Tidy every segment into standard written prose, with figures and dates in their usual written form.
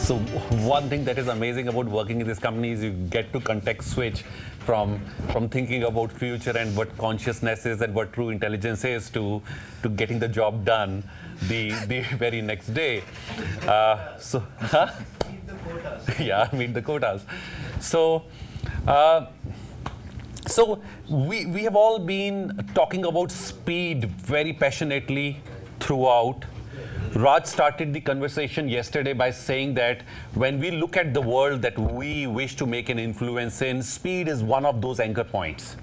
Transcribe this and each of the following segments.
So one thing that is amazing about working in this company is you get to context switch from thinking about future and what consciousness is and what true intelligence is to getting the job done the very next day. Meet the quotas. Yeah, meet the quotas. So we have all been talking about speed very passionately throughout. Raj started the conversation yesterday by saying that when we look at the world that we wish to make an influence in, speed is one of those anchor points.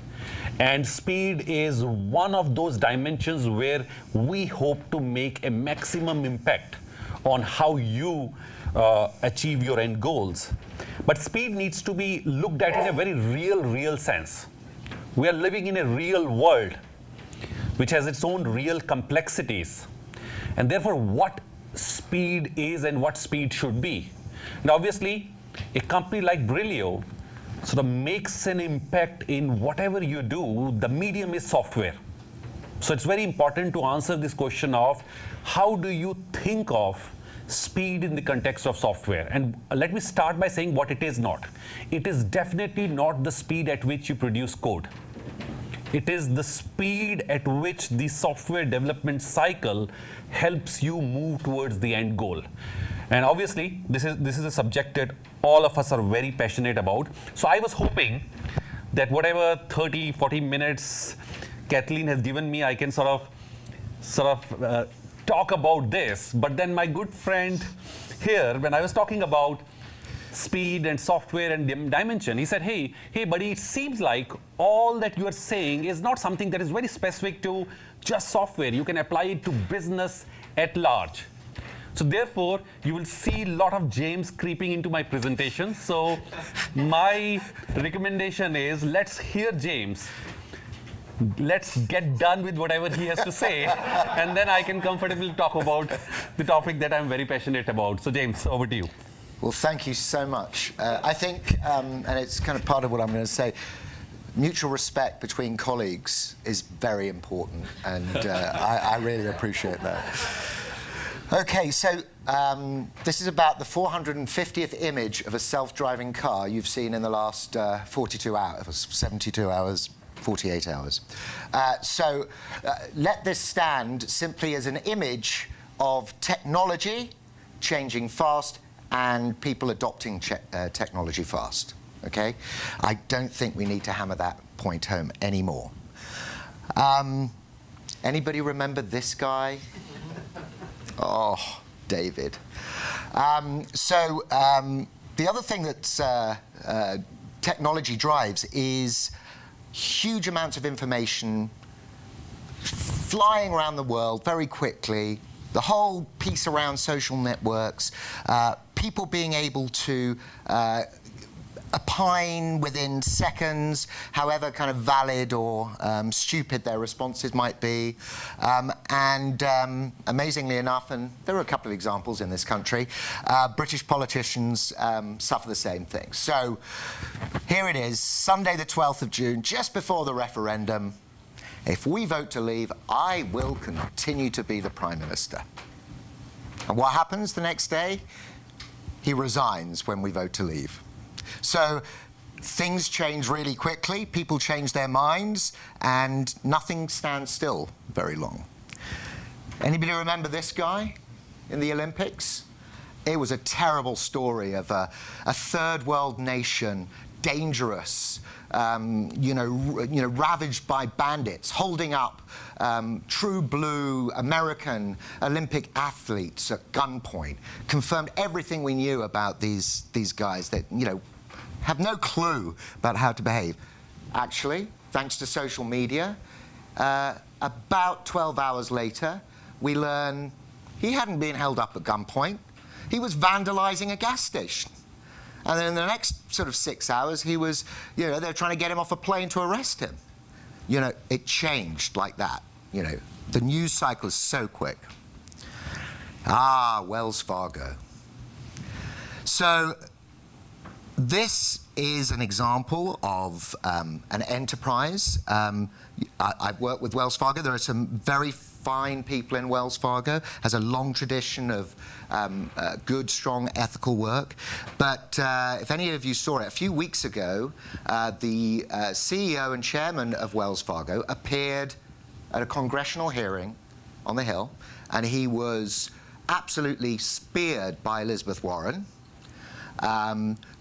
And speed is one of those dimensions where we hope to make a maximum impact on how you achieve your end goals. But speed needs to be looked at in a very real sense. We are living in a real world which has its own real complexities. And therefore, what speed is and what speed should be. And obviously, a company like Brillio sort of makes an impact in whatever you do. The medium is software. So it's very important to answer this question of how do you think of speed in the context of software? And let me start by saying what it is not. It is definitely not the speed at which you produce code. It is the speed at which the software development cycle helps you move towards the end goal. And obviously, this is a subject that all of us are very passionate about. So I was hoping that whatever 30, 40 minutes Kathleen has given me, I can sort of talk about this. But then my good friend here, when I was talking about speed and software and dimension, he said, hey buddy, it seems like all that you are saying is not something that is very specific to just software. You can apply it to business at large. So therefore, you will see a lot of James creeping into my presentation. So my recommendation is let's hear James. Let's get done with whatever he has to say, and then I can comfortably talk about the topic that I'm very passionate about. So James, over to you. Well, thank you so much. I think, and it's kind of part of what I'm going to say, mutual respect between colleagues is very important, and I really appreciate that. Okay, so this is about the 450th image of a self-driving car you've seen in the last 42 hours, 72 hours, 48 hours. So let this stand simply as an image of technology changing fast and people adopting technology fast, okay? I don't think we need to hammer that point home anymore. Anybody remember this guy? Oh, David. The other thing that technology drives is huge amounts of information flying around the world very quickly. The whole piece around social networks, people being able to opine within seconds, however kind of valid or stupid their responses might be. Amazingly enough, and there are a couple of examples in this country, British politicians suffer the same thing. So here it is, Sunday the 12th of June, just before the referendum. If we vote to leave, I will continue to be the Prime Minister. And what happens the next day? He resigns when we vote to leave. So things change really quickly, people change their minds, and nothing stands still very long. Anybody remember this guy in the Olympics? It was a terrible story of a third world nation, dangerous, ravaged by bandits, holding up true blue American Olympic athletes at gunpoint, confirmed everything we knew about these guys that, have no clue about how to behave. Actually, thanks to social media, about 12 hours later, we learn he hadn't been held up at gunpoint. He was vandalizing a gas station. And then in the next sort of 6 hours, he was, they're trying to get him off a plane to arrest him. It changed like that. The news cycle is so quick. Wells Fargo. So this is an example of an enterprise. I've worked with Wells Fargo. There are some very fine people in Wells Fargo, has a long tradition of good, strong, ethical work. But if any of you saw it, a few weeks ago, the CEO and chairman of Wells Fargo appeared at a congressional hearing on the Hill, and he was absolutely speared by Elizabeth Warren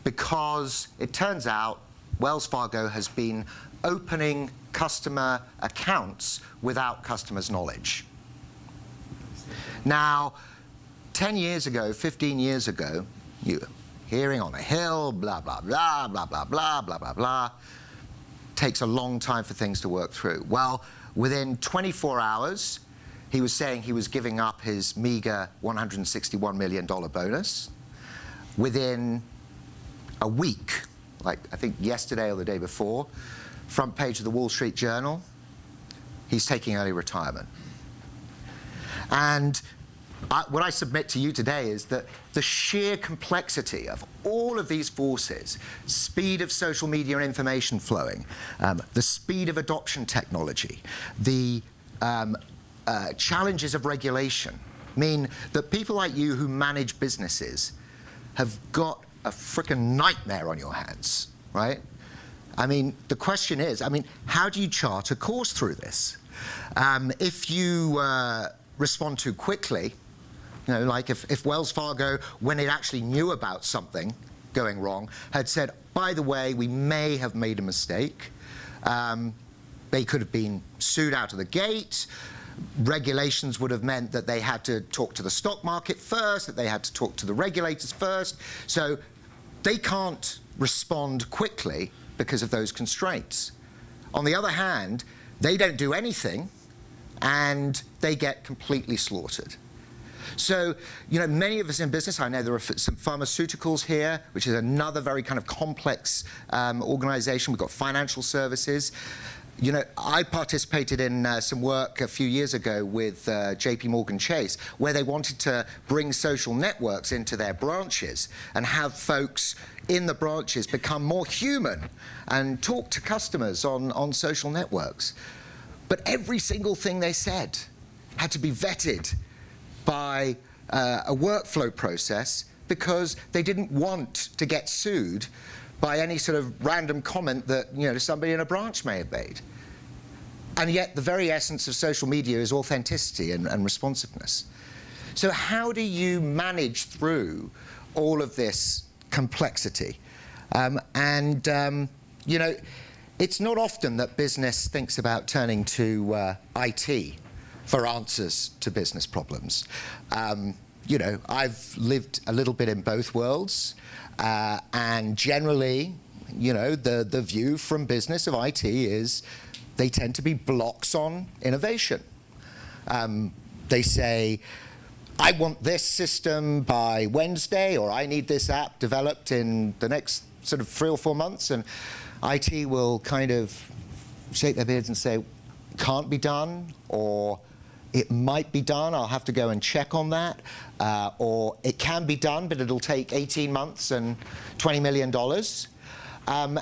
because it turns out Wells Fargo has been opening customer accounts without customers' knowledge. Now, 10 years ago, 15 years ago, you were hearing on a hill, blah, blah, blah, blah, blah, blah, blah, blah, blah. Takes a long time for things to work through. Well, within 24 hours, he was saying he was giving up his meager $161 million bonus. Within a week, like I think yesterday or the day before, front page of the Wall Street Journal, he's taking early retirement. And what I submit to you today is that the sheer complexity of all of these forces, speed of social media and information flowing, the speed of adoption technology, the challenges of regulation, mean that people like you who manage businesses have got a frickin' nightmare on your hands, right? I mean, the question is, how do you chart a course through this? If you respond too quickly, you know, like if Wells Fargo, when it actually knew about something going wrong, had said, by the way, we may have made a mistake, they could have been sued out of the gate. Regulations would have meant that they had to talk to the stock market first, that they had to talk to the regulators first. So they can't respond quickly because of those constraints. On the other hand, they don't do anything and they get completely slaughtered. So, you know, many of us in business, I know there are some pharmaceuticals here, which is another very kind of complex organization. We've got financial services. You know, I participated in some work a few years ago with JP Morgan Chase, where they wanted to bring social networks into their branches and have folks in the branches become more human and talk to customers on social networks. But every single thing they said had to be vetted by a workflow process because they didn't want to get sued by any sort of random comment that, you know, somebody in a branch may have made. And yet the very essence of social media is authenticity and responsiveness. So how do you manage through all of this complexity? You know, it's not often that business thinks about turning to IT for answers to business problems. You know, I've lived a little bit in both worlds, and generally, you know, the view from business of IT is they tend to be blocks on innovation. They say, I want this system by Wednesday, or I need this app developed in the next sort of 3 or 4 months, and IT will kind of shake their beards and say, can't be done, or it might be done, I'll have to go and check on that, or it can be done, but it'll take 18 months and $20 million,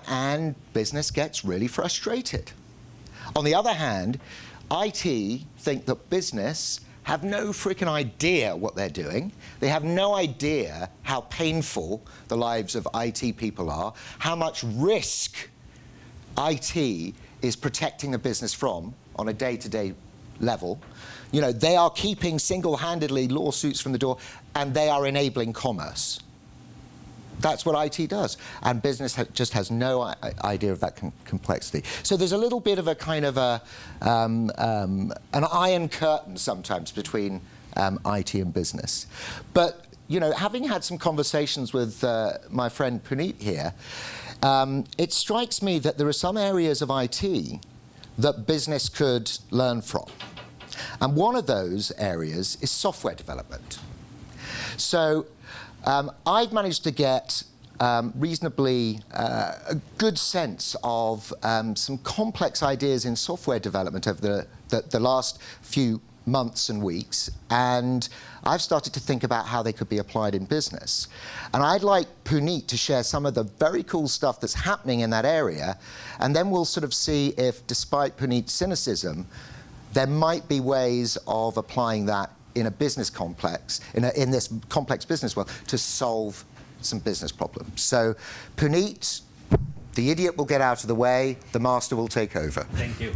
and business gets really frustrated. On the other hand, IT think that business have no freaking idea what they're doing. They have no idea how painful the lives of IT people are, how much risk IT is protecting the business from on a day-to-day level. You know, they are keeping single-handedly lawsuits from the door, and they are enabling commerce. That's what IT does. And business just has no idea of that complexity. So there's a little bit of a kind of an iron curtain sometimes between IT and business. But, you know, having had some conversations with my friend Puneet here, it strikes me that there are some areas of IT that business could learn from. And one of those areas is software development. So I've managed to get reasonably a good sense of some complex ideas in software development over the last few months and weeks, and I've started to think about how they could be applied in business. And I'd like Puneet to share some of the very cool stuff that's happening in that area, and then we'll sort of see if, despite Puneet's cynicism, there might be ways of applying that in a business complex, in this complex business world, to solve some business problems. So, Puneet, the idiot will get out of the way, the master will take over. Thank you.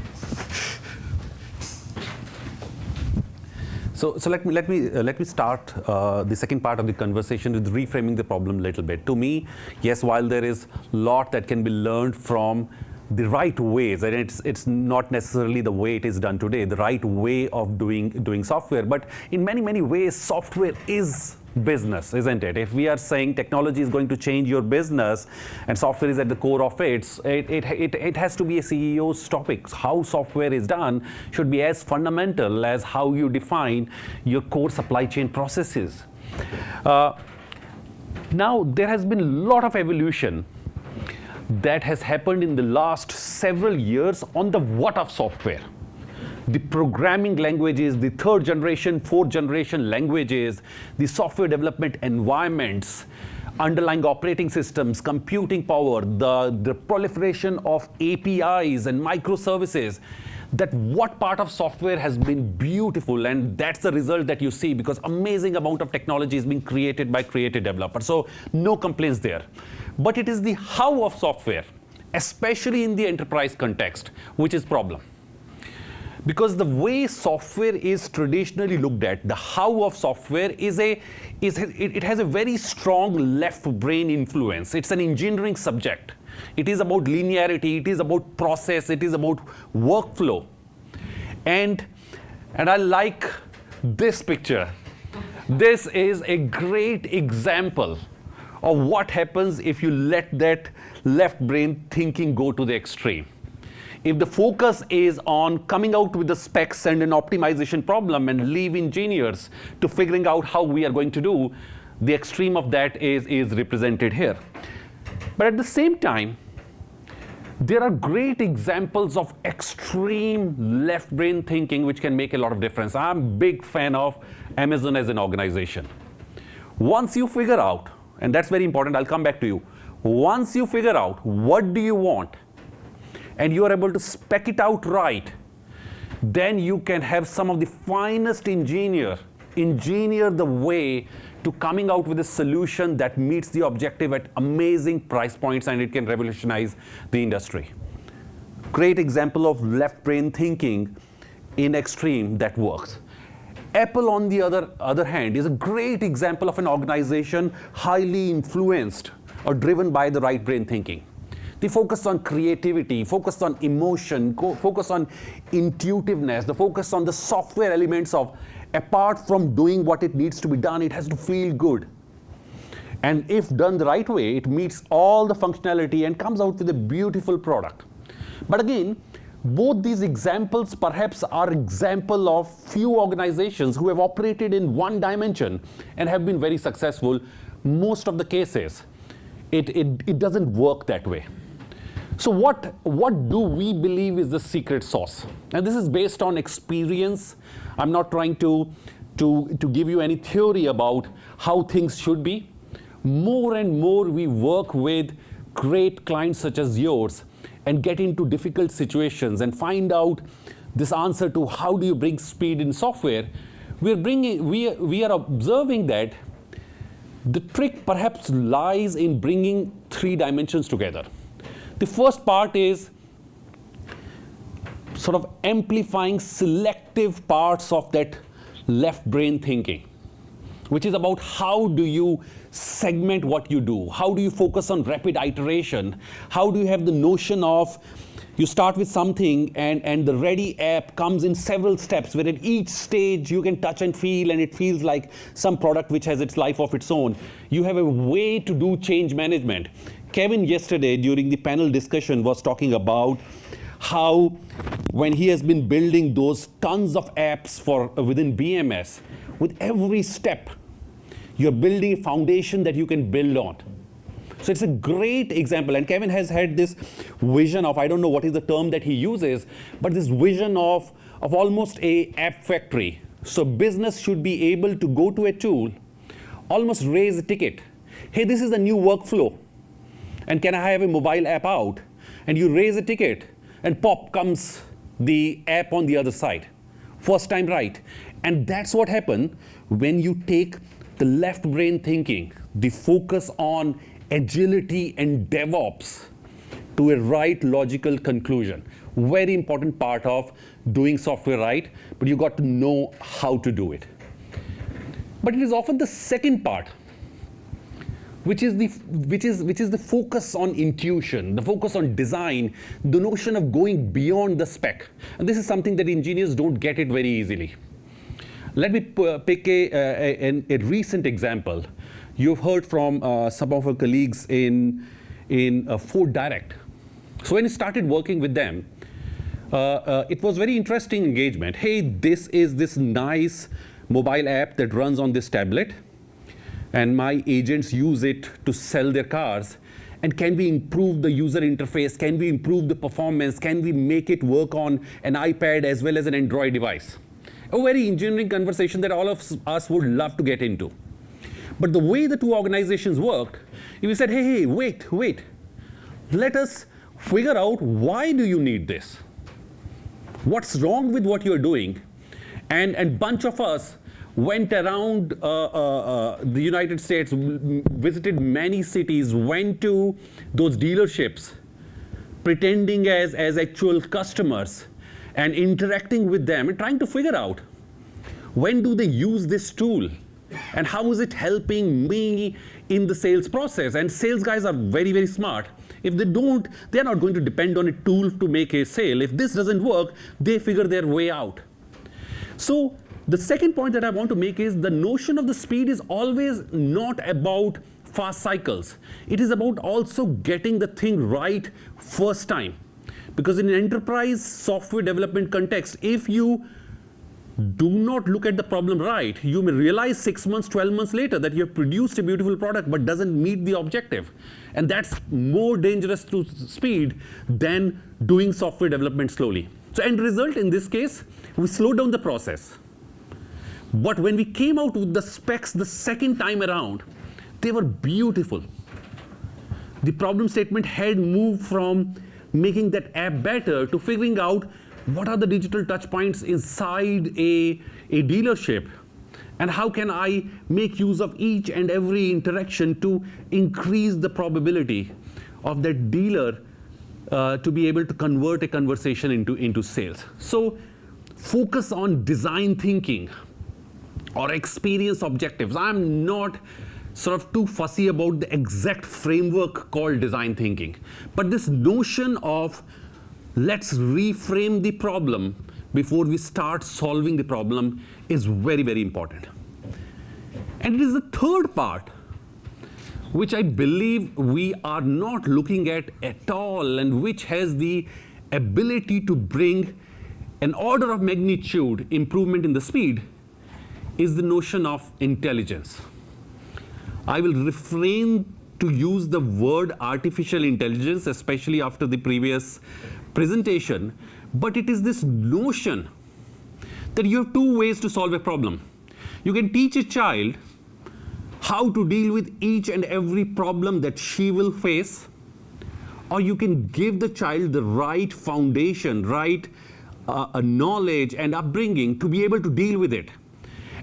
So let me start the second part of the conversation with reframing the problem a little bit. To me, yes, while there is a lot that can be learned from the right ways, and it's not necessarily the way it is done today, the right way of doing software, but in many ways, software is business, isn't it? If we are saying technology is going to change your business and software is at the core of it has to be a CEO's topic. How software is done should be as fundamental as how you define your core supply chain processes. Now, there has been a lot of evolution that has happened in the last several years on the what of software. The programming languages, the third generation, fourth generation languages, the software development environments, underlying operating systems, computing power, the proliferation of APIs and microservices, that what part of software has been beautiful, and that's the result that you see, because amazing amount of technology is being created by creative developers. So no complaints there. But it is the how of software, especially in the enterprise context, which is problem. Because the way software is traditionally looked at, the how of software it has a very strong left brain influence. It's an engineering subject. It is about linearity, it is about process, it is about workflow. And I like this picture. This is a great example of what happens if you let that left brain thinking go to the extreme. If the focus is on coming out with the specs and an optimization problem and leave engineers to figuring out how we are going to do, the extreme of that is represented here. But at the same time, there are great examples of extreme left brain thinking which can make a lot of difference. I'm a big fan of Amazon as an organization. Once you figure out, and that's very important, I'll come back to you. Once you figure out what do you want, and you are able to spec it out right, then you can have some of the finest engineer the way to coming out with a solution that meets the objective at amazing price points, and it can revolutionize the industry. Great example of left brain thinking in extreme that works. Apple, on the other hand, is a great example of an organization highly influenced or driven by the right brain thinking. They focus on creativity, focus on emotion, focus on intuitiveness, the focus on the software elements of, apart from doing what it needs to be done, it has to feel good. And if done the right way, it meets all the functionality and comes out with a beautiful product. But again, both these examples perhaps are example of few organizations who have operated in one dimension and have been very successful. Most of the cases, it doesn't work that way. So what do we believe is the secret sauce? And this is based on experience. I'm not trying to give you any theory about how things should be. More and more we work with great clients such as yours and get into difficult situations and find out this answer to how do you bring speed in software. We are observing that the trick perhaps lies in bringing three dimensions together. The first part is sort of amplifying selective parts of that left brain thinking, which is about how do you segment what you do? How do you focus on rapid iteration? How do you have the notion of you start with something and the ready app comes in several steps, where at each stage you can touch and feel and it feels like some product which has its life of its own. You have a way to do change management. Kevin yesterday during the panel discussion was talking about how when he has been building those tons of apps for within BMS, with every step, you're building a foundation that you can build on. So it's a great example. And Kevin has had this vision of, I don't know what is the term that he uses, but this vision of of almost a app factory. So business should be able to go to a tool, almost raise a ticket. Hey, this is a new workflow, and can I have a mobile app out? And you raise a ticket, and pop comes the app on the other side. First time right. And that's what happened when you take the left brain thinking, the focus on agility and DevOps to a right logical conclusion. Very important part of doing software right, but you got to know how to do it. But it is often the second part, which is the focus on intuition, the focus on design, the notion of going beyond the spec. And this is something that engineers don't get it very easily. Let me pick a recent example. You've heard from some of our colleagues in Ford Direct. So when I started working with them, it was very interesting engagement. Hey, this is this nice mobile app that runs on this tablet, and my agents use it to sell their cars. And can we improve the user interface? Can we improve the performance? Can we make it work on an iPad as well as an Android device? A very engineering conversation that all of us would love to get into. But the way the two organizations worked, we said, hey, wait. Let us figure out, why do you need this? What's wrong with what you're doing? And bunch of us went around the United States, visited many cities, went to those dealerships, pretending as actual customers, and interacting with them and trying to figure out, when do they use this tool? And how is it helping me in the sales process? And sales guys are very, very smart. If they don't, they're not going to depend on a tool to make a sale. If this doesn't work, they figure their way out. So the second point that I want to make is the notion of the speed is always not about fast cycles. It is about also getting the thing right first time. Because in an enterprise software development context, if you do not look at the problem right, you may realize 6 months, 12 months later that you have produced a beautiful product but doesn't meet the objective. And that's more dangerous to speed than doing software development slowly. So end result, in this case, we slowed down the process. But when we came out with the specs the second time around, they were beautiful. The problem statement had moved from making that app better to figuring out what are the digital touch points inside a dealership, and how can I make use of each and every interaction to increase the probability of that dealer to be able to convert a conversation into sales. So focus on design thinking or experience objectives. I'm not sort of too fussy about the exact framework called design thinking. But this notion of let's reframe the problem before we start solving the problem is very, very important. And it is the third part which I believe we are not looking at all, and which has the ability to bring an order of magnitude improvement in the speed, is the notion of intelligence. I will refrain to use the word artificial intelligence, especially after the previous presentation, but it is this notion that you have two ways to solve a problem. You can teach a child how to deal with each and every problem that she will face, or you can give the child the right foundation, right knowledge and upbringing to be able to deal with it.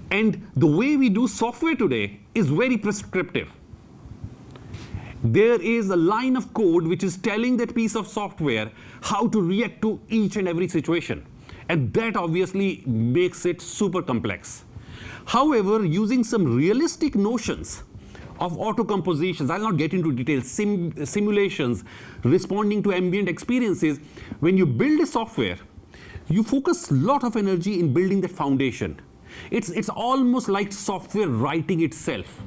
And the way we do software today is very prescriptive. There is a line of code which is telling that piece of software how to react to each and every situation. And that obviously makes it super complex. However, using some realistic notions of auto compositions, I'll not get into details, simulations, responding to ambient experiences, when you build a software, you focus a lot of energy in building that foundation. It's almost like software writing itself.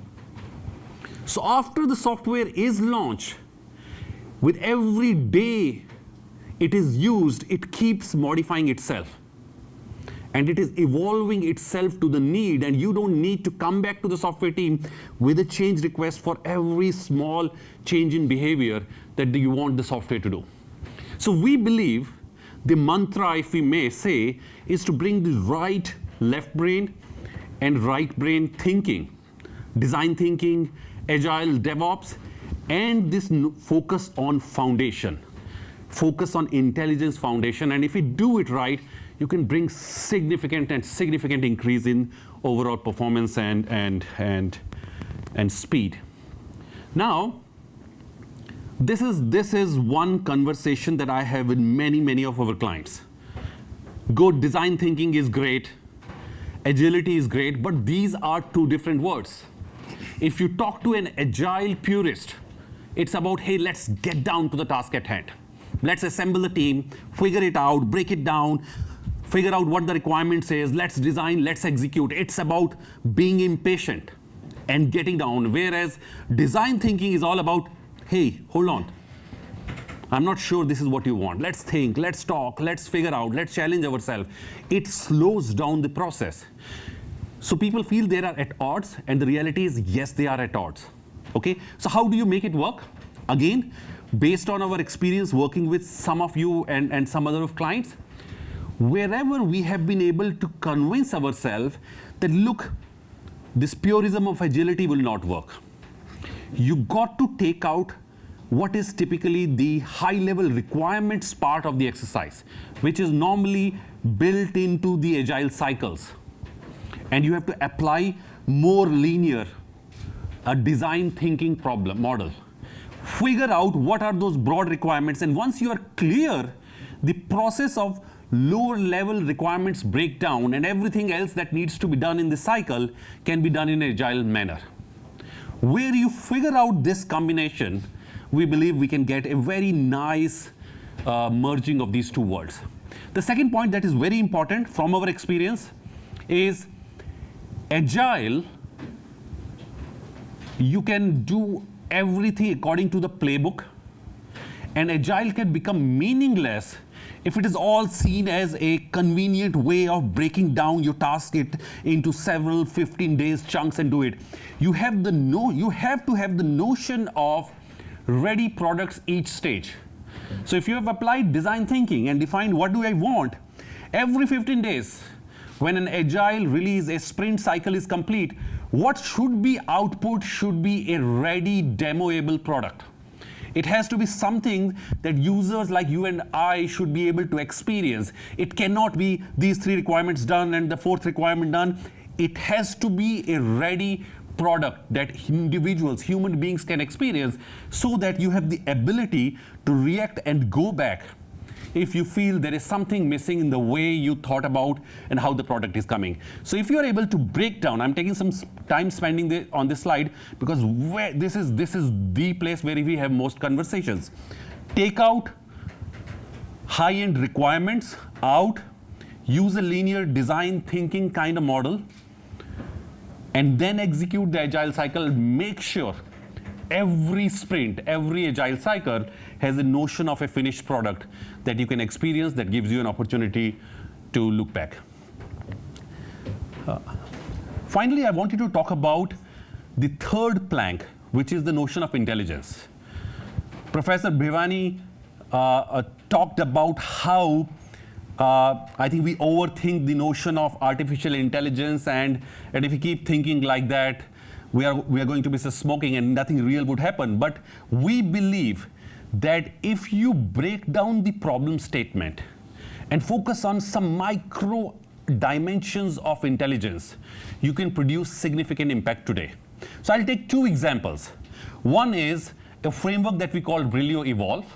So after the software is launched, with every day it is used, it keeps modifying itself. And it is evolving itself to the need, and you don't need to come back to the software team with a change request for every small change in behavior that you want the software to do. So we believe the mantra, if we may say, is to bring the right left brain and right brain thinking, design thinking, agile DevOps, and this focus on foundation, focus on intelligence foundation. And if we do it right, you can bring significant increase in overall performance and speed. Now, this is one conversation that I have with many of our clients. Good design thinking is great, agility is great, but these are two different words. If you talk to an agile purist, it's about, hey, let's get down to the task at hand. Let's assemble the team, figure it out, break it down, figure out what the requirement says, let's design, let's execute. It's about being impatient and getting down, whereas design thinking is all about, hey, hold on. I'm not sure this is what you want. Let's think, let's talk, let's figure out, let's challenge ourselves. It slows down the process. So people feel they are at odds, and the reality is, yes, they are at odds. Okay? So how do you make it work? Again, based on our experience working with some of you and some other clients, wherever we have been able to convince ourselves that, look, this purism of agility will not work. You got to take out what is typically the high-level requirements part of the exercise, which is normally built into the agile cycles. And you have to apply more linear design thinking problem model. Figure out what are those broad requirements, and once you are clear, the process of lower level requirements breakdown and everything else that needs to be done in the cycle can be done in an agile manner. Where you figure out this combination, we believe we can get a very nice merging of these two worlds. The second point that is very important from our experience is agile, you can do everything according to the playbook, and agile can become meaningless if it is all seen as a convenient way of breaking down your task into several 15 days chunks and do it. You have to have the notion of ready products each stage. So if you have applied design thinking and defined what do I want, every 15 days, when an agile release, a sprint cycle is complete, what should be output should be a ready demoable product. It has to be something that users like you and I should be able to experience. It cannot be these 3 requirements done and the 4th requirement done. It has to be a ready product that individuals, human beings can experience, so that you have the ability to react and go back if you feel there is something missing in the way you thought about and how the product is coming. So if you are able to break down, I'm taking some time spending on this slide because this is the place where we have most conversations. Take out high-end requirements out, use a linear design thinking kind of model, and then execute the agile cycle. Make sure every sprint, every agile cycle has a notion of a finished product that you can experience, that gives you an opportunity to look back. Finally, I wanted to talk about the third plank, which is the notion of intelligence. Professor Bhivani talked about how I think we overthink the notion of artificial intelligence, and if we keep thinking like that, we are going to be smoking and nothing real would happen. But we believe that if you break down the problem statement and focus on some micro dimensions of intelligence, you can produce significant impact today. So I'll take 2 examples. One is a framework that we call Brillio Evolve.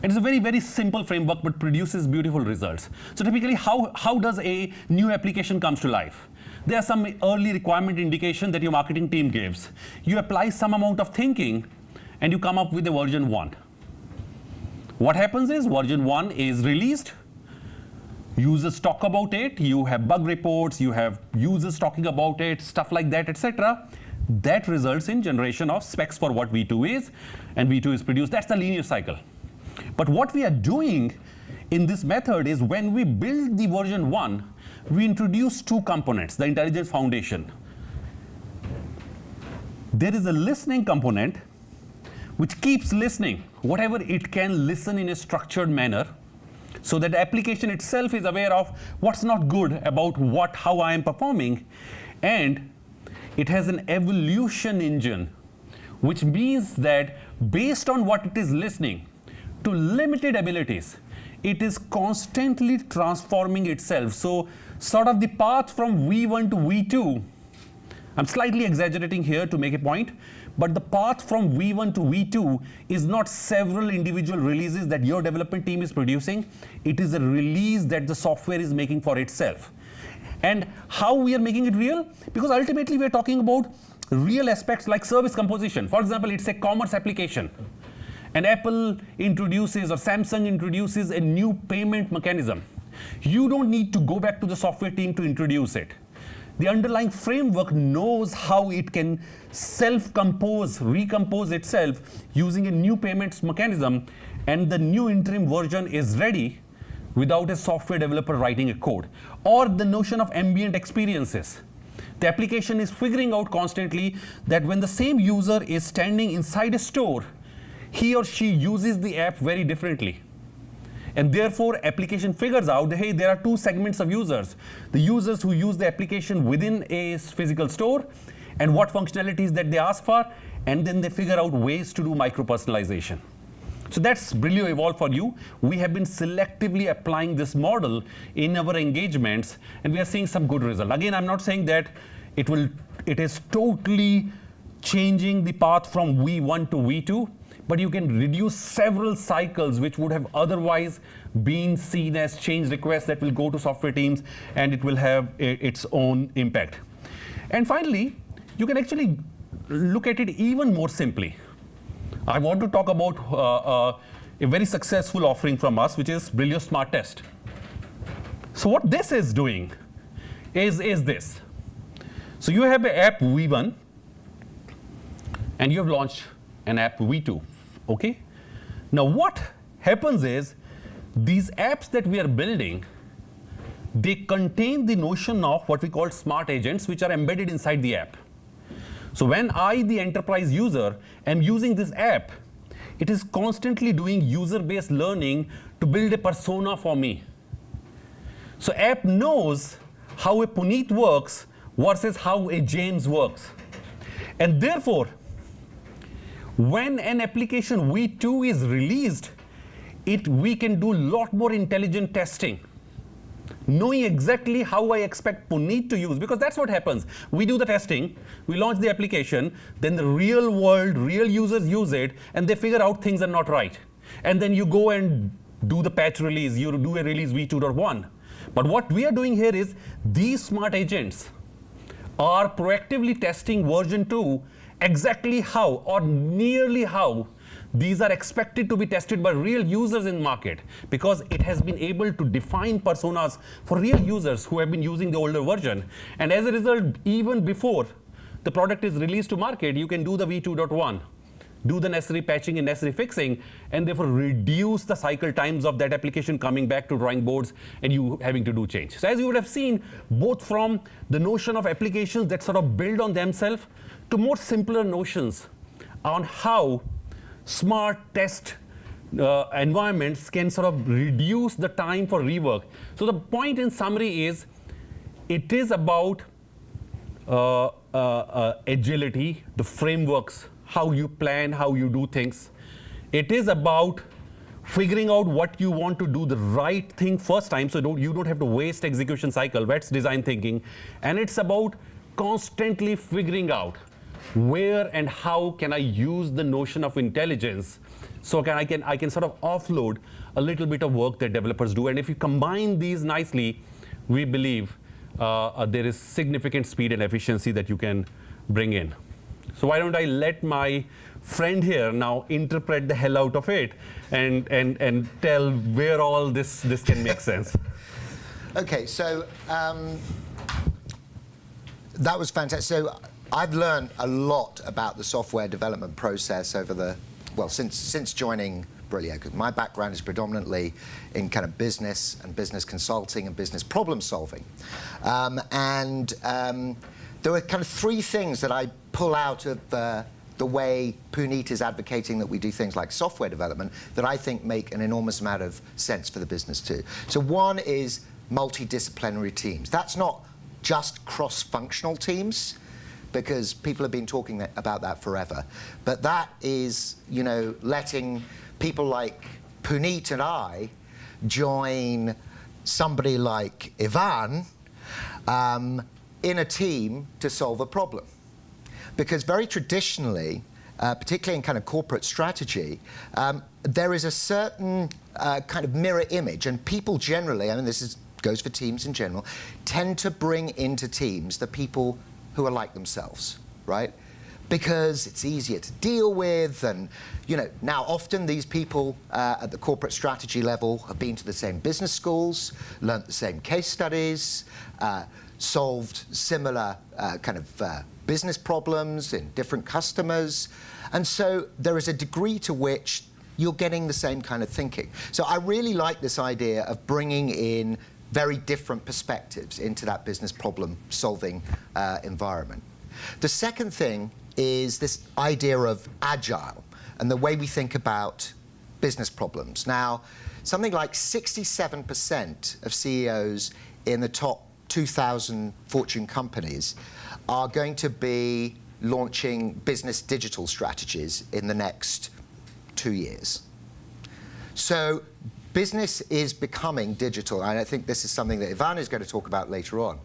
It is a very simple framework, but produces beautiful results. So typically, how does a new application comes to life? There are some early requirement indication that your marketing team gives. You apply some amount of thinking, and you come up with a version 1. What happens is version 1 is released. Users talk about it. You have bug reports. You have users talking about it, stuff like that, etc. That results in generation of specs for what V2 is, and V2 is produced. That's the linear cycle. But what we are doing in this method is when we build the version 1, we introduce 2 components, the intelligence foundation. There is a listening component which keeps listening, whatever it can listen in a structured manner, so that the application itself is aware of what's not good about how I am performing. And it has an evolution engine, which means that based on what it is listening to limited abilities, it is constantly transforming itself. So sort of the path from V1 to V2, I'm slightly exaggerating here to make a point, but the path from V1 to V2 is not several individual releases that your development team is producing. It is a release that the software is making for itself. And how we are making it real? Because ultimately we are talking about real aspects like service composition. For example, it's a commerce application. And Apple introduces or Samsung introduces a new payment mechanism. You don't need to go back to the software team to introduce it. The underlying framework knows how it can self-compose, recompose itself using a new payments mechanism, and the new interim version is ready without a software developer writing a code. Or the notion of ambient experiences. The application is figuring out constantly that when the same user is standing inside a store, he or she uses the app very differently. And therefore, application figures out that, hey, there are two segments of users. The users who use the application within a physical store and what functionalities that they ask for, and then they figure out ways to do micro-personalization. So that's Brillio Evolve for you. We have been selectively applying this model in our engagements, and we are seeing some good results. Again, I'm not saying that it is totally changing the path from V1 to V2, but you can reduce several cycles which would have otherwise been seen as change requests that will go to software teams, and it will have its own impact. And finally, you can actually look at it even more simply. I want to talk about a very successful offering from us, which is Brillio Smart Test. So what this is doing is this. So you have an app V1, and you have launched an app V2. Okay? Now what happens is these apps that we are building, they contain the notion of what we call smart agents, which are embedded inside the app. So when I, the enterprise user, am using this app, it is constantly doing user-based learning to build a persona for me. So app knows how a Puneet works versus how a James works. And therefore, when an application V2 is released, we can do a lot more intelligent testing, knowing exactly how I expect Puneet to use, because that's what happens. We do the testing, we launch the application, then the real world, real users use it, and they figure out things are not right. And then you go and do the patch release, you do a release V2.1. But what we are doing here is these smart agents are proactively testing version 2 exactly how or nearly how these are expected to be tested by real users in market, because it has been able to define personas for real users who have been using the older version. And as a result, even before the product is released to market, you can do the V2.1, do the necessary patching and necessary fixing, and therefore reduce the cycle times of that application coming back to drawing boards and you having to do change. So as you would have seen, both from the notion of applications that sort of build on themselves to more simpler notions on how smart test environments can sort of reduce the time for rework. So the point in summary is, it is about agility, the frameworks, how you plan, how you do things. It is about figuring out what you want to do the right thing first time, so you don't have to waste execution cycle. That's design thinking. And it's about constantly figuring out where and how can I use the notion of intelligence, so I can sort of offload a little bit of work that developers do. And if you combine these nicely, we believe there is significant speed and efficiency that you can bring in. So why don't I let my friend here now interpret the hell out of it and tell where all this can make sense. Okay, so that was fantastic. So I've learned a lot about the software development process since joining Brillio, because my background is predominantly in kind of business and business consulting and business problem solving. There were kind of three things that I pull out of the way Puneet is advocating that we do things like software development that I think make an enormous amount of sense for the business too. So one is multidisciplinary teams. That's not just cross-functional teams, because people have been talking about that forever. But that is, you know, letting people like Puneet and I join somebody like Ivan in a team to solve a problem. Because very traditionally, particularly in kind of corporate strategy, there is a certain kind of mirror image, and people generally, I mean this goes for teams in general, tend to bring into teams the people who are like themselves, right? Because it's easier to deal with, and you know, now often these people at the corporate strategy level have been to the same business schools, learnt the same case studies, solved similar kind of business problems in different customers, and so there is a degree to which you're getting the same kind of thinking. So I really like this idea of bringing in very different perspectives into that business problem solving environment. The second thing is this idea of agile and the way we think about business problems. Now, something like 67% of CEOs in the top 2,000 Fortune companies are going to be launching business digital strategies in the next 2 years. So business is becoming digital, and I think this is something that Ivan is going to talk about later on.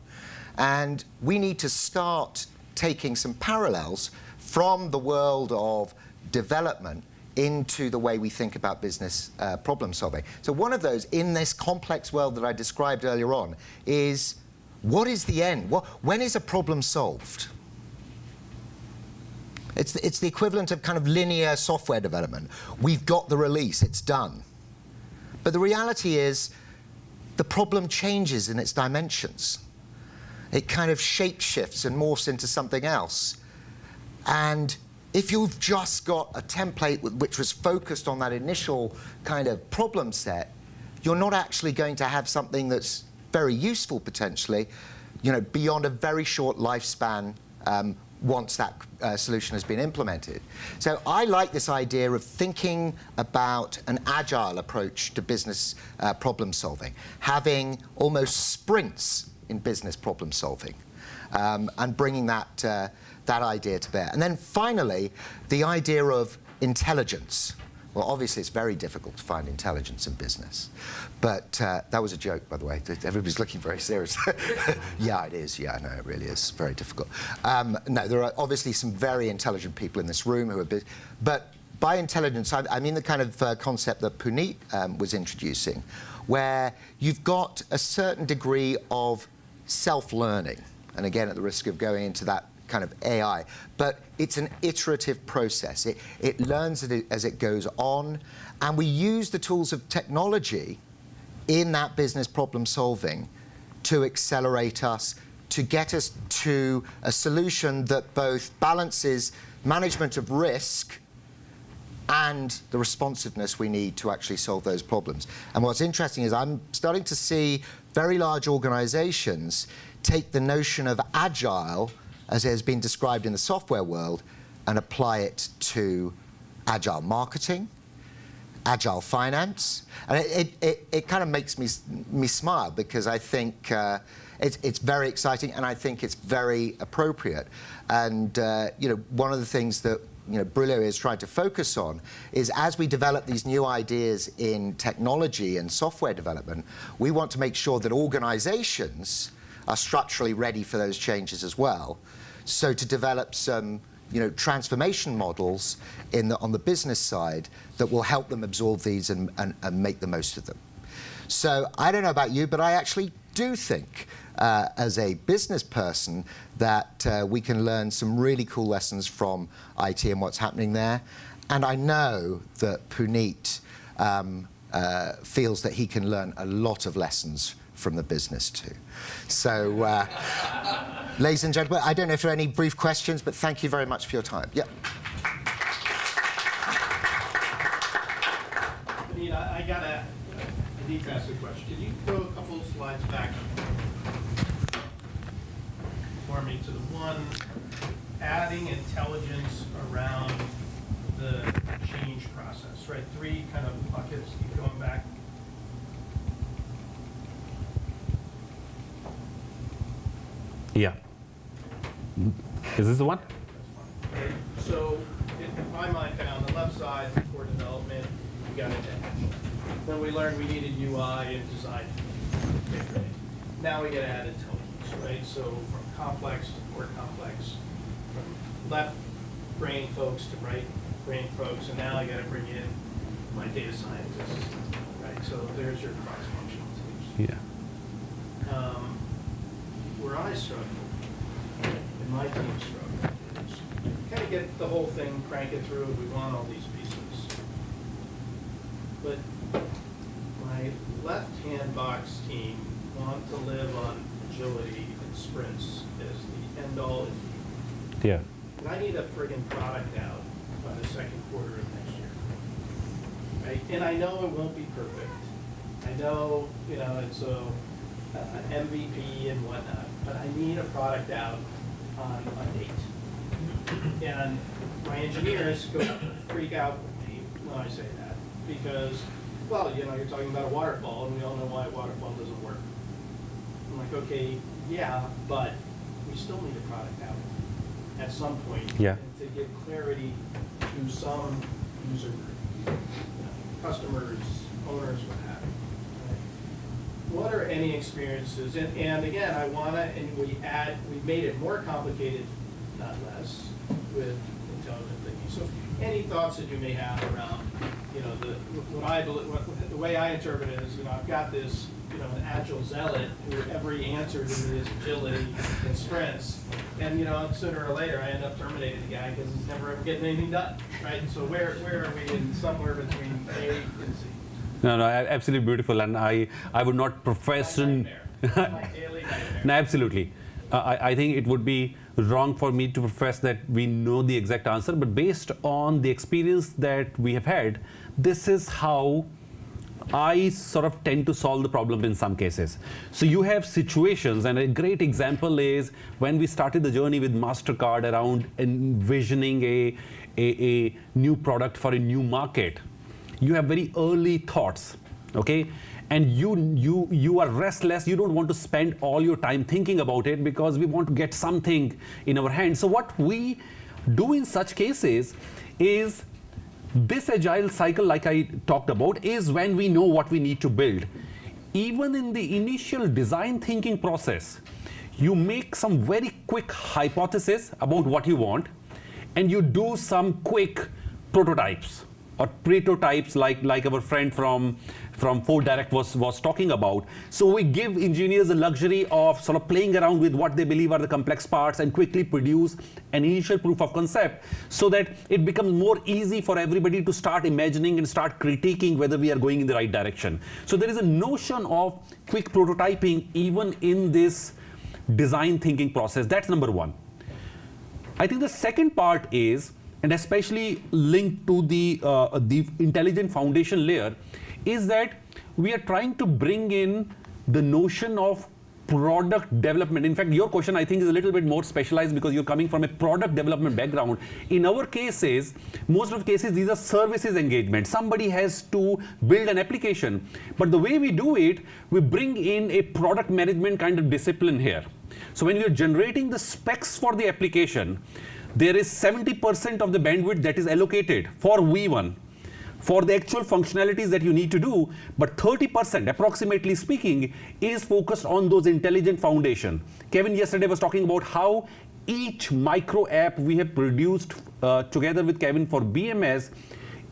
And we need to start taking some parallels from the world of development into the way we think about business problem solving. So one of those, in this complex world that I described earlier on, is what is the end? When is a problem solved? It's the equivalent of kind of linear software development. We've got the release, it's done. But the reality is the problem changes in its dimensions. It kind of shape-shifts and morphs into something else. And if you've just got a template which was focused on that initial kind of problem set, you're not actually going to have something that's very useful potentially, you know, beyond a very short lifespan once that solution has been implemented. So I like this idea of thinking about an agile approach to business problem solving, having almost sprints in business problem solving, and bringing that idea to bear. And then finally, the idea of intelligence. Well, obviously, it's very difficult to find intelligence in business. But that was a joke, by the way. Everybody's looking very serious. Yeah, it is. Yeah, no, it really is very difficult. No, there are obviously some very intelligent people in this room who are busy. But by intelligence, I mean the kind of concept that Puneet was introducing, where you've got a certain degree of self-learning. And again, at the risk of going into that kind of AI, but it's an iterative process. It learns as it goes on, and we use the tools of technology in that business problem solving to accelerate us, to get us to a solution that both balances management of risk and the responsiveness we need to actually solve those problems. And what's interesting is I'm starting to see very large organizations take the notion of agile as it has been described in the software world, and apply it to agile marketing, agile finance. And it kind of makes me smile, because I think it's very exciting, and I think it's very appropriate. And you know, one of the things that Brillio is trying to focus on is, as we develop these new ideas in technology and software development, we want to make sure that organizations are structurally ready for those changes as well. So to develop some transformation models on the business side that will help them absorb these and make the most of them. So I don't know about you, but I actually do think as a business person that we can learn some really cool lessons from IT and what's happening there. And I know that Puneet feels that he can learn a lot of lessons from the business too. So, ladies and gentlemen, I don't know if there are any brief questions, but thank you very much for your time. Yeah. Puneet, I need to ask a question. Can you go a couple of slides back for me to the one adding intelligence around the change process, right? Three kind of buckets, keep going back. Yeah. Is this the one? Right? So in my mind, kind of on the left side, core development, we got into Agile. Then we learned we needed UI and design. Okay, great. Now we get to add intelligence, right? So from complex to more complex, from left brain folks to right brain folks, and now I got to bring in my data scientists, right? So there's your cross-functional teams. Yeah. Where I struggle, and my team struggle, is kind of get the whole thing, crank it through, we want all these pieces. But my left-hand box team want to live on agility and sprints as the end-all. Yeah. And I need a friggin' product out by the second quarter of next year. Right? And I know it won't be perfect. I know, it's a MVP and whatnot, but I need a product out on a date. And my engineers go freak out with me when I say that, because, well, you're talking about a waterfall, and we all know why a waterfall doesn't work. I'm like, okay, yeah, but we still need a product out at some point. Yeah. And to give clarity to some user group, customers, owners, what have you. What are any experiences? And again, I want to, and we made it more complicated, not less, with intelligent thinking. So any thoughts that you may have around, the way I interpret it is, I've got this, an agile zealot who every answer to me is agility and sprints. And, sooner or later, I end up terminating the guy because he's never ever getting anything done, right? So where are we in somewhere between A and C? No, absolutely beautiful, and I would not profess. My daily nightmare. No, absolutely. I think it would be wrong for me to profess that we know the exact answer, but based on the experience that we have had, this is how I sort of tend to solve the problem in some cases. So you have situations, and a great example is when we started the journey with MasterCard around envisioning a new product for a new market. You have very early thoughts, okay? And you are restless. You don't want to spend all your time thinking about it because we want to get something in our hands. So what we do in such cases is this agile cycle, like I talked about, is when we know what we need to build. Even in the initial design thinking process, you make some very quick hypothesis about what you want, and you do some quick prototypes or prototypes like our friend from Ford Direct was talking about. So we give engineers the luxury of sort of playing around with what they believe are the complex parts and quickly produce an initial proof of concept so that it becomes more easy for everybody to start imagining and start critiquing whether we are going in the right direction. So there is a notion of quick prototyping even in this design thinking process. That's number one. I think the second part is, and especially linked to the intelligent foundation layer, is that we are trying to bring in the notion of product development. In fact, your question, I think, is a little bit more specialized because you're coming from a product development background. In our cases, most of the cases, these are services engagement. Somebody has to build an application. But the way we do it, we bring in a product management kind of discipline here. So when we're generating the specs for the application, there is 70% of the bandwidth that is allocated for V1 for the actual functionalities that you need to do, but 30%, approximately speaking, is focused on those intelligent foundation. Kevin yesterday was talking about how each micro app we have produced together with Kevin for BMS,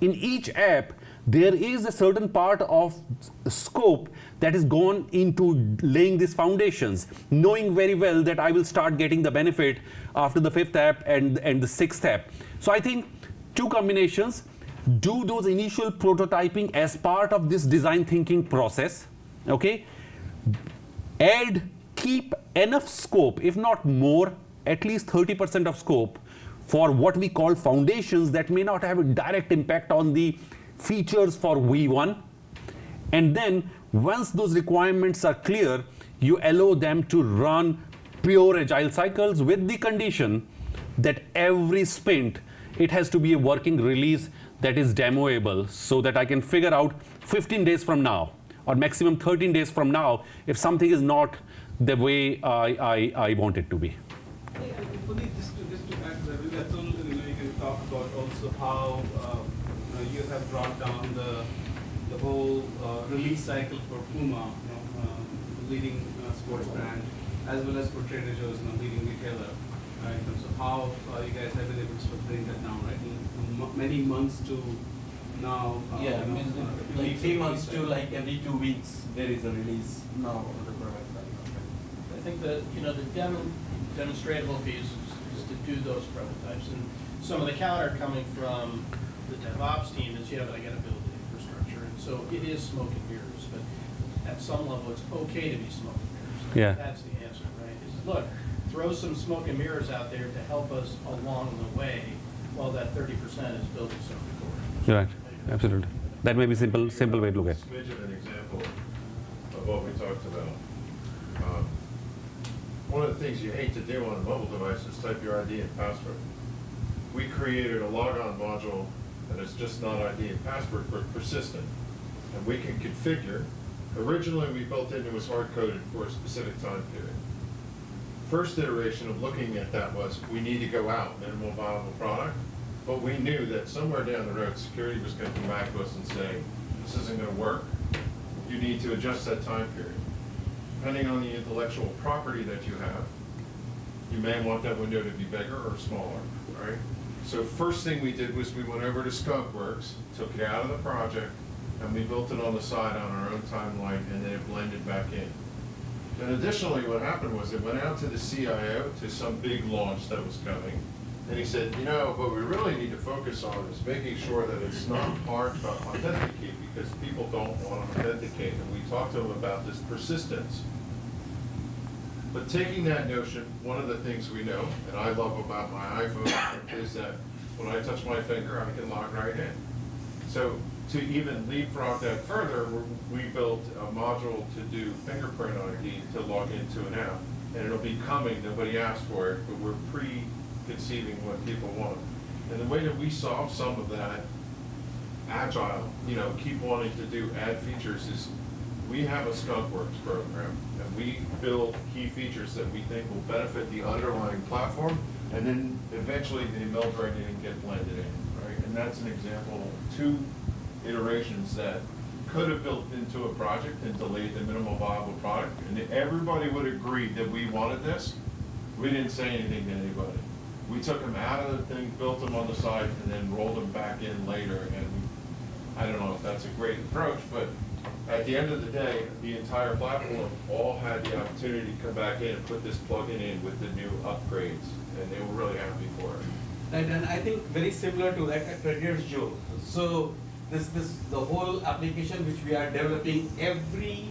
in each app, there is a certain part of scope that is gone into laying these foundations, knowing very well that I will start getting the benefit after the 5th app and the 6th app. So I think two combinations: do those initial prototyping as part of this design thinking process, okay? Keep enough scope, if not more, at least 30% of scope for what we call foundations that may not have a direct impact on the features for V1. And then once those requirements are clear, you allow them to run pure agile cycles with the condition that every sprint, it has to be a working release that is demoable so that I can figure out 15 days from now or maximum 13 days from now if something is not the way I want it to be. Yeah, and Puneet, just to add to that, maybe Atul, you can talk about also how you have brought down the whole release cycle for Puma, leading sports brand, as well as for Trader Joe's, leading retailer, in terms of how you guys have been able to sort of bring that down, right? In many months to now. Yeah, I mean, like release 3 months cycle. to like every 2 weeks, there is a release now of the product. I think that, the demonstratable piece is to do those prototypes. And some of the counter coming from the DevOps team is, but I gotta build the infrastructure. And so it is smoke and mirrors, but at some level, it's okay to be smoke and mirrors. Yeah. That's the answer, right? Is, look, throw some smoke and mirrors out there to help us along the way while that 30% is building something for You're right, absolutely. That may be simple way to look at it. Smidge of an example of what we talked about. One of the things you hate to do on a mobile device is type your ID and password. We created a logon module that is just not ID and password, but persistent. And we can configure. Originally, we built it was hard-coded for a specific time period. First iteration of looking at that was, we need to go out, minimal viable product. But we knew that somewhere down the road, security was going to come back to us and say, this isn't going to work. You need to adjust that time period. Depending on the intellectual property that you have, you may want that window to be bigger or smaller, right? So first thing we did was we went over to Skunkworks, took it out of the project, and we built it on the side on our own timeline, and then it blended back in. Then additionally, what happened was it went out to the CIO to some big launch that was coming, and he said, what we really need to focus on is making sure that it's not hard to authenticate because people don't want to authenticate. And we talked to them about this persistence. But taking that notion, one of the things we know, and I love about my iPhone, is that when I touch my finger, I can log right in. So to even leapfrog that further, we built a module to do fingerprint ID to log into an app. And it'll be coming, nobody asked for it, but we're preconceiving what people want. And the way that we solve some of that agile, keep wanting to add features is we have a Skunkworks program, and we build key features that we think will benefit the underlying platform, and then eventually they meld right in and get blended in, right? And that's an example of 2 iterations that could have built into a project and delayed the minimal viable product, and everybody would agree that we wanted this. We didn't say anything to anybody. We took them out of the thing, built them on the side, and then rolled them back in later, and I don't know if that's a great approach, but at the end of the day, the entire platform all had the opportunity to come back in and put this plugin in with the new upgrades, and they were really happy for it. Right, and I think very similar to like a Trader Joe. So the whole application which we are developing every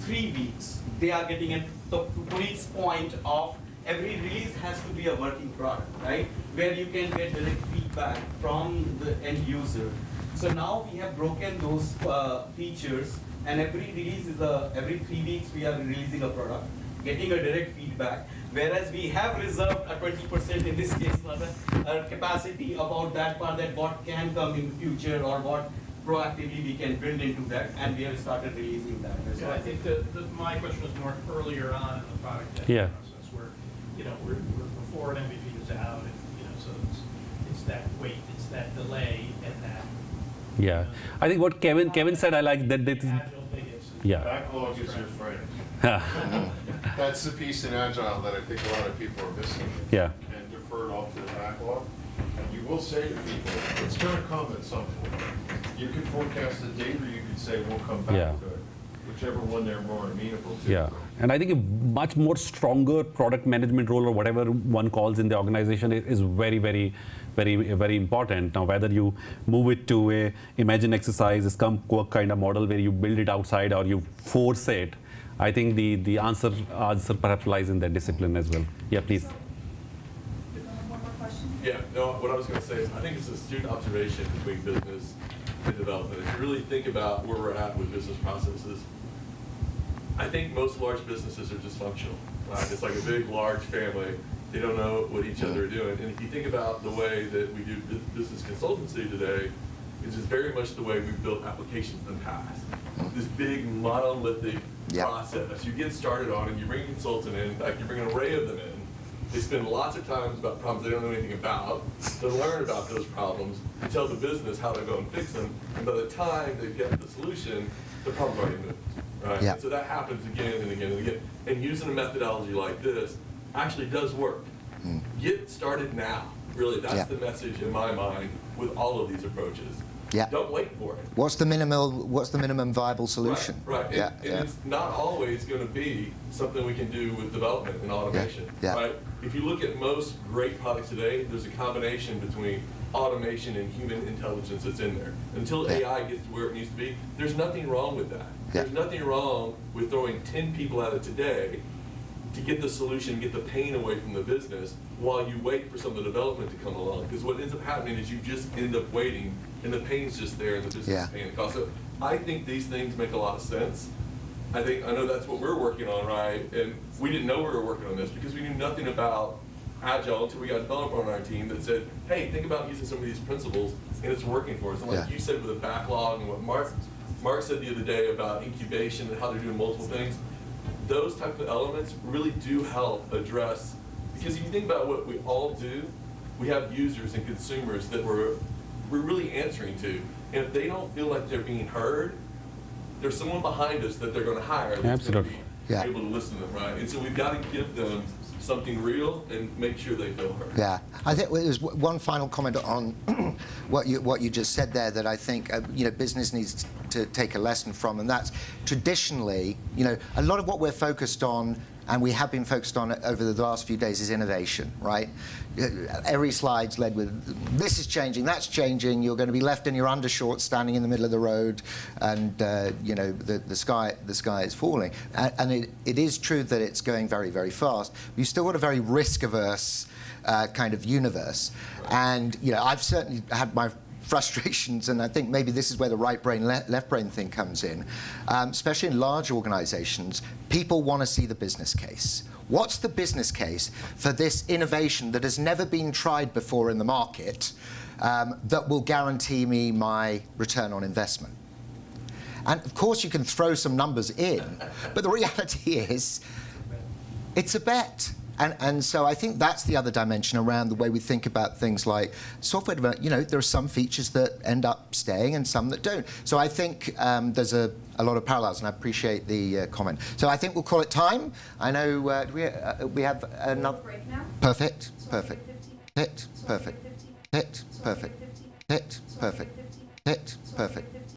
3 weeks, they are getting it. To Puneet's point of every release has to be a working product, right? Where you can get direct feedback from the end user. So now we have broken those features, and every release is every 3 weeks we are releasing a product, getting a direct feedback. Whereas we have reserved a 20% in this case capacity about that part, that what can come in the future or what proactively we can build into that, and we have started releasing that. So I think my question was more earlier on in the product Yeah. process where, we're before an MVP is out, and, so it's that wait, it's that delay, and that. Yeah, I think what Kevin said, I like that. Agile thing is. Yeah. Backlog is your friend. Yeah. That's the piece in Agile that I think a lot of people are missing. Yeah. And defer it off to the backlog. And you will say to people, it's going to come at some point. You can forecast the date, or you can say, we'll come back Yeah. to it. Whichever one they're more amenable to. Yeah, and I think a much more stronger product management role, or whatever one calls in the organization, is very, very, very, very important. Now, whether you move it to a Imagine exercise, a skunk work kind of model where you build it outside or you force it, I think the answer perhaps lies in that discipline as well. Yeah, please. One more question? Yeah, no, what I was going to say is I think it's a astute observation between business and development. If you really think about where we're at with business processes, I think most large businesses are dysfunctional. right? It's like a big, large family. They don't know what each other are doing. And if you think about the way that we do business consultancy today, it's just very much the way we've built applications in the past. This big monolithic Yeah. process you get started on, and you bring a consultant in fact, you bring an array of them in. They spend lots of time about problems they don't know anything about, to learn about those problems, to tell the business how to go and fix them, and by the time they get the solution, the problem's already moved, right? Yeah. And so that happens again and again and again. And using a methodology like this actually does work. Get started now. Really, that's Yeah. the message in my mind with all of these approaches. Yeah. Don't wait for it. What's the minimum viable solution? Right. Yeah. And it's not always going to be something we can do with development and automation. Yeah. Right. If you look at most great products today, there's a combination between automation and human intelligence that's in there. Until Yeah. AI gets to where it needs to be, there's nothing wrong with that. Yeah. There's nothing wrong with throwing 10 people at it today to get the solution, get the pain away from the business while you wait for some of the development to come along. Because what ends up happening is you just end up waiting and the pain's just there and the business Yeah. is paying the cost. So I think these things make a lot of sense. I know that's what we're working on, right? And we didn't know we were working on this because we knew nothing about Agile until we got a developer on our team that said, hey, think about using some of these principles, and it's working for us. And like Yeah. you said with the backlog and what Mark said the other day about incubation and how they're doing multiple things, those type of elements really do help address, because if you think about what we all do, we have users and consumers that we're really answering to. And if they don't feel like they're being heard, there's someone behind us that they're going to hire that's going to be Yeah. able to listen to them, right? And so we've got to give them something real and make sure they feel heard. Yeah, I think there's one final comment on what you just said there that I think business needs to take a lesson from, and that's traditionally, a lot of what we're focused on, and we have been focused on over the last few days, is innovation, right? Every slide's led with, this is changing, that's changing, you're going to be left in your undershorts standing in the middle of the road, and the sky is falling. And it is true that it's going very, very fast. You've still got a very risk-averse kind of universe. And I've certainly had my frustrations, and I think maybe this is where the right brain, left brain thing comes in. Especially in large organizations, people want to see the business case. What's the business case for this innovation that has never been tried before in the market that will guarantee me my return on investment? And of course you can throw some numbers in, but the reality is it's a bet. And so I think that's the other dimension around the way we think about things like software development. There are some features that end up staying and some that don't. So I think there's a lot of parallels, and I appreciate the comment. So I think we'll call it time. I know we have another. Break now? Perfect. So Perfect. take a 15 Hit. Perfect. minute- Hit. so take a Perfect. 15 minute- Hit. so take a Perfect. 15 minute- Hit. so take a Perfect. 15